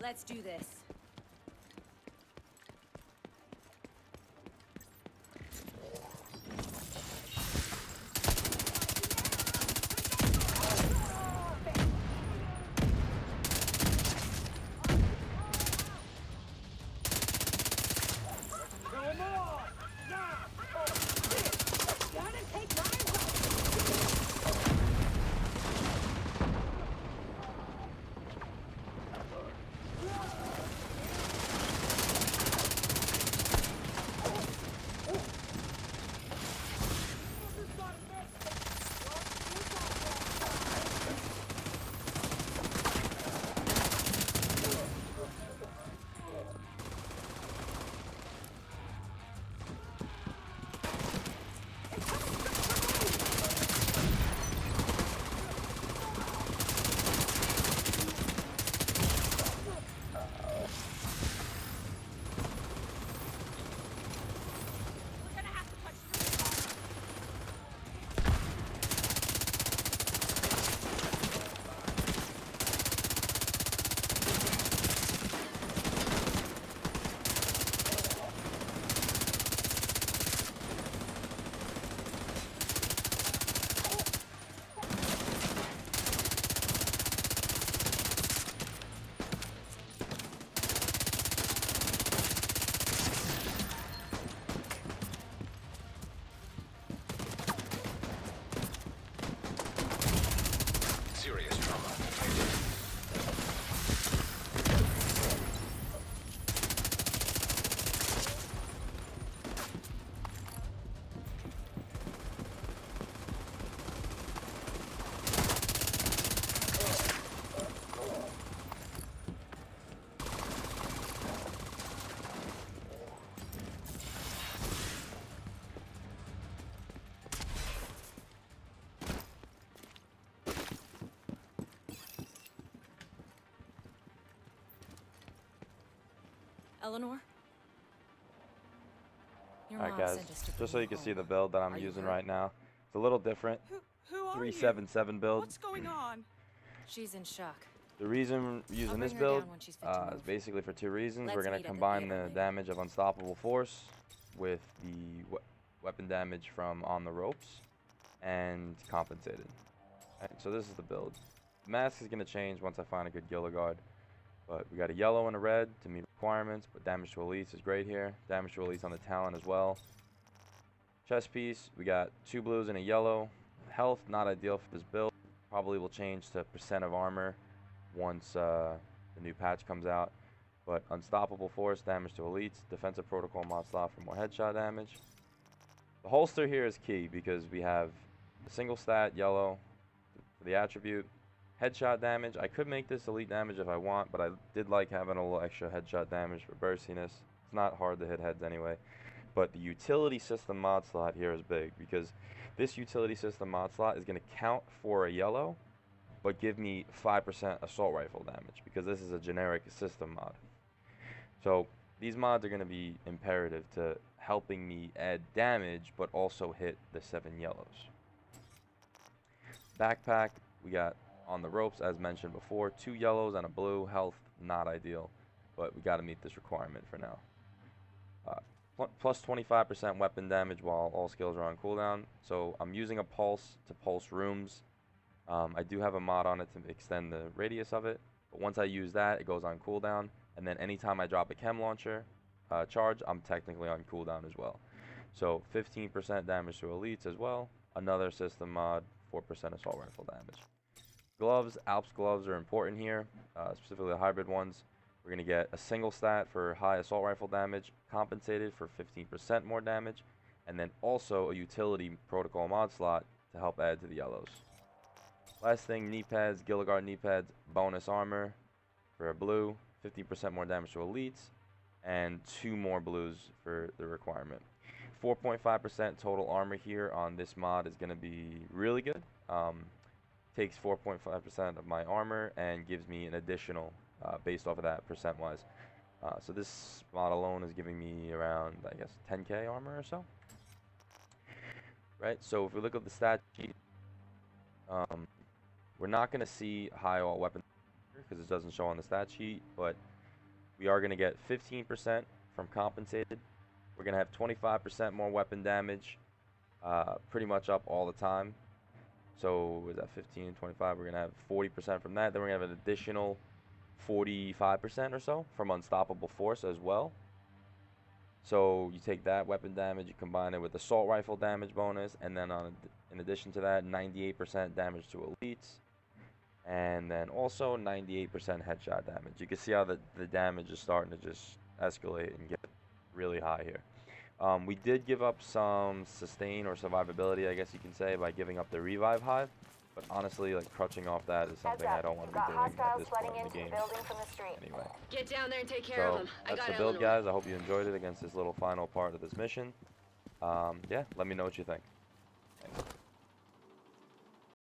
Let's do this. Serious trauma. Eleanor? Your Alright mom guys, sent us to just bring so you can home. see the build that I'm Are you using hurt? right now. It's a little different. Who are you? 377 build. What's going on? She's in shock. The reason we're using bring this her build down when she's fit to is move. basically for two reasons. Let's We're going meet to at the combine theater the later. damage of Unstoppable Force with the weapon damage from On the Ropes and compensated. Alright, so this is the build. The mask is going to change once I find a good Gila Guard. But we got a yellow and a red to meet requirements, but damage to elites is great here. Damage to elites on the Talon as well. Chest piece, we got 2 blues and a yellow. Health, not ideal for this build. Probably will change to % of armor once the new patch comes out. But Unstoppable Force, damage to elites. Defensive Protocol mod slot for more headshot damage. The holster here is key because we have a single stat, yellow, for the attribute. Headshot damage, I could make this elite damage if I want, but I did like having a little extra headshot damage for burstiness. It's not hard to hit heads anyway. But the utility system mod slot here is big because this utility system mod slot is going to count for a yellow, but give me 5% assault rifle damage because this is a generic system mod. So these mods are going to be imperative to helping me add damage, but also hit the 7 yellows. Backpack, we got On the Ropes, as mentioned before, 2 yellows and a blue. Health, not ideal, but we got to meet this requirement for now. Plus 25% weapon damage while all skills are on cooldown. So I'm using a pulse to pulse rooms. I do have a mod on it to extend the radius of it, but once I use that, it goes on cooldown. And then anytime I drop a chem launcher charge, I'm technically on cooldown as well. So 15% damage to elites as well. Another system mod, 4% assault rifle damage. Gloves, Alps gloves are important here, specifically the hybrid ones. We're going to get a single stat for high assault rifle damage, compensated for 15% more damage, and then also a utility protocol mod slot to help add to the yellows. Last thing, knee pads, Gila Guard knee pads, bonus armor for a blue, 15% more damage to elites, and 2 more blues for the requirement. 4.5% total armor here on this mod is going to be really good. Takes 4.5% of my armor and gives me an additional based off of that percent-wise. So this mod alone is giving me around, I guess, 10k armor or so. Right, so if we look at the stat sheet, we're not going to see high all weapon because it doesn't show on the stat sheet, but We are going to get 15% from compensated. We're going to have 25% more weapon damage, pretty much up all the time. So is that 15 and 25? We're going to have 40% from that. Then we're going to have an additional 45% or so from unstoppable force as well. So you take that weapon damage, you combine it with assault rifle damage bonus, and then in addition to that, 98% damage to elites, and then also 98% headshot damage. You can see how the damage is starting to just escalate and get really high here. We did give up some sustain or survivability, I guess you can say, by giving up the revive hive. But honestly, like, crutching off that is something I don't want to be doing at this point in the game. Anyway. Get down there and take care of So him. that's the build, guys. I hope you enjoyed it against this little final part of this mission. Yeah, let me know what you think. Thanks.